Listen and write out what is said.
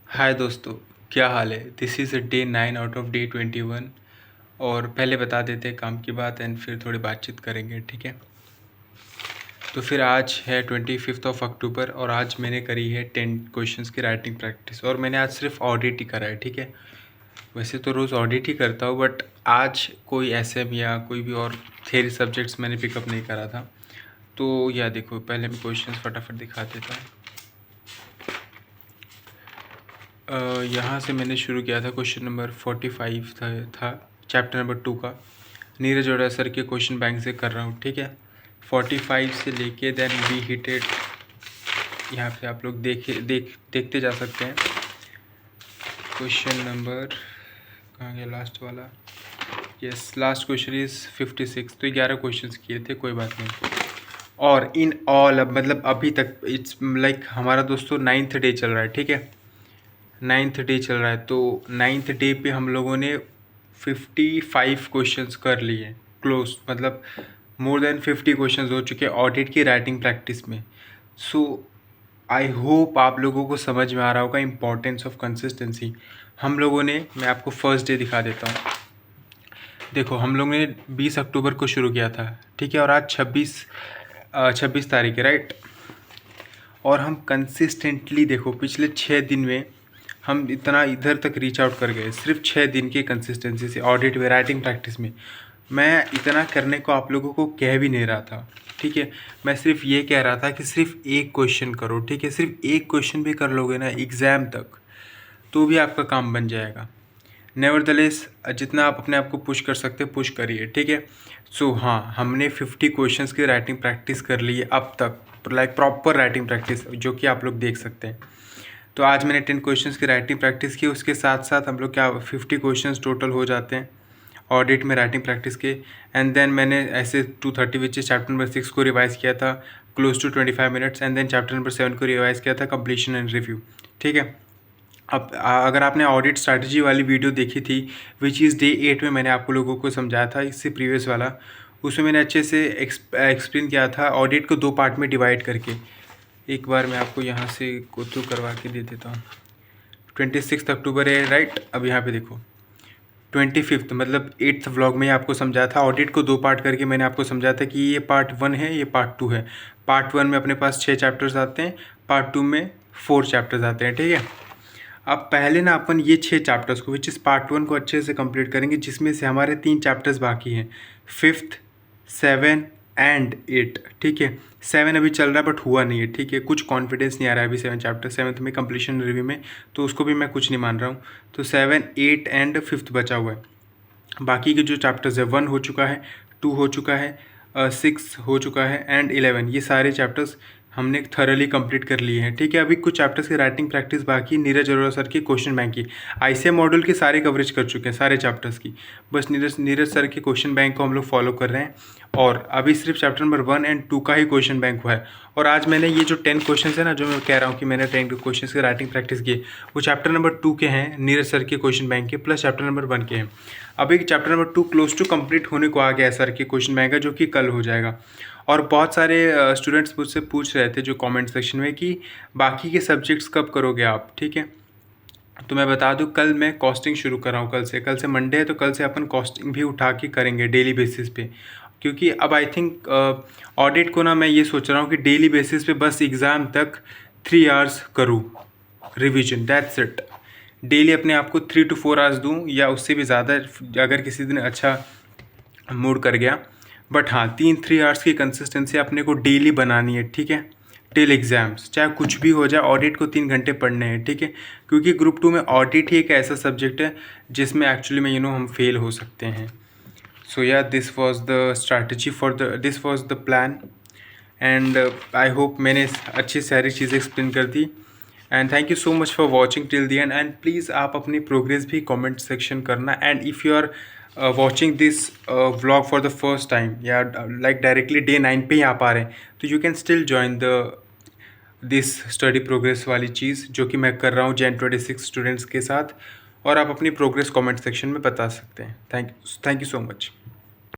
हाय दोस्तों, क्या हाल है। This is day 9 out of day 21। और पहले बता देते हैं काम की बात एंड फिर थोड़ी बातचीत करेंगे, ठीक है। तो फिर आज है 25 अक्टूबर और आज मैंने करी है 10 क्वेश्चंस की राइटिंग प्रैक्टिस। और मैंने आज सिर्फ ऑडिट ही करा है, ठीक है। वैसे तो रोज़ ऑडिट ही करता हूँ, बट आज कोई एसएम या कोई भी और थ्योरी सब्जेक्ट्स मैंने पिकअप नहीं करा था। तो या देखो, पहले मैं क्वेश्चंस फटाफट दिखा देता हूँ। यहाँ से मैंने शुरू किया था। क्वेश्चन नंबर 45 था चैप्टर नंबर 2 का। नीरज ओड़ा सर के क्वेश्चन बैंक से कर रहा हूँ, ठीक है। 45 से लेके देन वी हिटेड, यहाँ पे आप लोग देखते जा सकते हैं। क्वेश्चन नंबर कहाँ गया लास्ट वाला। Yes, last question is 56। तो 11 क्वेश्चन किए थे, कोई बात नहीं। और इन ऑल मतलब अभी तक इट्स लाइक हमारा दोस्तों 9th डे चल रहा है, ठीक है। 9th डे चल रहा है। तो 9th डे पे हम लोगों ने 55 क्वेश्चंस कर लिए क्लोज, मतलब मोर देन 50 क्वेश्चंस हो चुके हैं ऑडिट की राइटिंग प्रैक्टिस में। सो आई होप आप लोगों को समझ में आ रहा होगा इम्पॉर्टेंस ऑफ कंसिस्टेंसी। हम लोगों ने, मैं आपको फर्स्ट डे दिखा देता हूँ। देखो, हम लोगों ने 20 अक्टूबर को शुरू किया था, ठीक है। और आज 26 तारीख है, राइट। और हम कंसिस्टेंटली देखो पिछले 6 दिन में हम इतना इधर तक रीच आउट कर गए, सिर्फ 6 दिन की कंसिस्टेंसी से ऑडिट में राइटिंग प्रैक्टिस में। मैं इतना करने को आप लोगों को कह भी नहीं रहा था, ठीक है। मैं सिर्फ ये कह रहा था कि सिर्फ एक क्वेश्चन करो, ठीक है। सिर्फ एक क्वेश्चन भी कर लोगे ना एग्ज़ाम तक, तो भी आपका काम बन जाएगा। नेवरदलेस, जितना आप अपने आप को पुश कर सकते पुश करिए, ठीक है। सो हाँ, हमने 50 क्वेश्चंस की राइटिंग प्रैक्टिस कर ली है अब तक, लाइक प्रॉपर राइटिंग प्रैक्टिस, जो कि आप लोग देख सकते हैं। तो आज मैंने 10 क्वेश्चंस की राइटिंग प्रैक्टिस की, उसके साथ साथ हम लोग क्या 50 क्वेश्चंस टोटल हो जाते हैं ऑडिट में राइटिंग प्रैक्टिस के। एंड देन मैंने ऐसे 230 विच इज चैप्टर नंबर 6 को रिवाइज़ किया था close to 25 minutes. And then chapter number 7 को रिवाइज़ किया था कंप्लीशन एंड रिव्यू, ठीक है। अब अगर आपने ऑडिट स्ट्रैटेजी वाली वीडियो देखी थी विच इज़ डे 8 में, मैंने आपको लोगों को समझाया था, इससे प्रीवियस वाला, उसमें मैंने अच्छे से एक्सप्लेन किया था ऑडिट को 2 पार्ट में डिवाइड करके। एक बार मैं आपको यहाँ से गो थ्रू करवा के दे देता हूँ। 26 अक्टूबर है, राइट। अब यहाँ पे देखो 25 मतलब 8th व्लॉग में आपको समझाया था ऑडिट को 2 पार्ट करके। मैंने आपको समझाया था कि ये पार्ट 1 है, ये पार्ट 2 है। पार्ट 1 में अपने पास 6 चैप्टर्स आते हैं, पार्ट 2 में 4 चैप्टर्स आते हैं, ठीक है। अब पहले ना अपन ये 6 चैप्टर्स को विच इज़ पार्ट 1 को अच्छे से कंप्लीट करेंगे, जिसमें से हमारे 3 चैप्टर्स बाकी हैं, 5th, 7 एंड 8, ठीक है। 7 अभी चल रहा है बट हुआ नहीं है, ठीक है। कुछ कॉन्फिडेंस नहीं आ रहा है अभी 7th में कंप्लीशन रिव्यू में, तो उसको भी मैं कुछ नहीं मान रहा हूँ। तो 7, 8 एंड 5th बचा हुआ है। बाकी के जो चैप्टर्स है 1 हो चुका है, 2 हो चुका है, 6 हो चुका है एंड 11, ये सारे चैप्टर्स हमने थरली कंप्लीट कर लिए हैं, ठीक है। अभी कुछ चैप्टर्स की राइटिंग प्रैक्टिस बाकी, नीरज अरोड़ा सर की क्वेश्चन बैंक की। आईसीएम मॉड्यूल की सारे कवरेज कर चुके हैं सारे चैप्टर्स की, बस नीरज सर के क्वेश्चन बैंक को हम लोग फॉलो कर रहे हैं। और अभी सिर्फ चैप्टर नंबर 1 एंड 2 का ही क्वेश्चन बैंक हुआ है। और आज मैंने ये जो 10 क्वेश्चन है ना, जो मैं कह रहा हूँ कि मैंने 10 क्वेश्चन की राइटिंग प्रैक्टिस की, वो चैप्टर नंबर 2 के हैं, नीरज सर के क्वेश्चन बैंक के, प्लस चैप्टर नंबर 1 के हैं। अभी chapter number 2 close to complete होने को आ गया है सर के क्वेश्चन बैंक का, जो कि कल हो जाएगा। और बहुत सारे स्टूडेंट्स मुझसे पूछ रहे थे जो कमेंट सेक्शन में कि बाकी के सब्जेक्ट्स कब करोगे आप, ठीक है। तो मैं बता दूं, कल मैं कॉस्टिंग शुरू कर रहा हूँ। कल से मंडे है, तो कल से अपन कॉस्टिंग भी उठा के करेंगे डेली बेसिस पे। क्योंकि अब आई थिंक ऑडिट को ना मैं ये सोच रहा हूँ कि डेली बेसिस पे बस एग्ज़ाम तक 3 आवर्स करूँ रिविजन, दैट्स इट। डेली अपने आप को 3 to 4 आवर्स दूँ या उससे भी ज़्यादा, अगर किसी दिन अच्छा मूड कर गया। बट हाँ, 3 आवर्स की कंसिस्टेंसी अपने को डेली बनानी है, ठीक है। टिल एग्ज़ाम्स, चाहे कुछ भी हो जाए, ऑडिट को 3 घंटे पढ़ने हैं, ठीक है। क्योंकि ग्रुप 2 में ऑडिट ही एक ऐसा सब्जेक्ट है जिसमें एक्चुअली में हम फेल हो सकते हैं। सो या this was the strategy this was the plan. And I hope मैंने अच्छी सारी चीज़ें एक्सप्लेन कर दी। And thank you so much for watching till the end please आप अपनी प्रोग्रेस भी कमेंट सेक्शन करना। And if you are watching this vlog for the first time, या लाइक डायरेक्टली डे 9 पे ही आप आ रहे हैं, तो you can still join this study progress वाली चीज़, जो कि मैं कर रहा हूँ Jan 26 स्टूडेंट्स के साथ। और आप अपनी प्रोग्रेस कमेंट सेक्शन में बता सकते हैं। Thank you so much.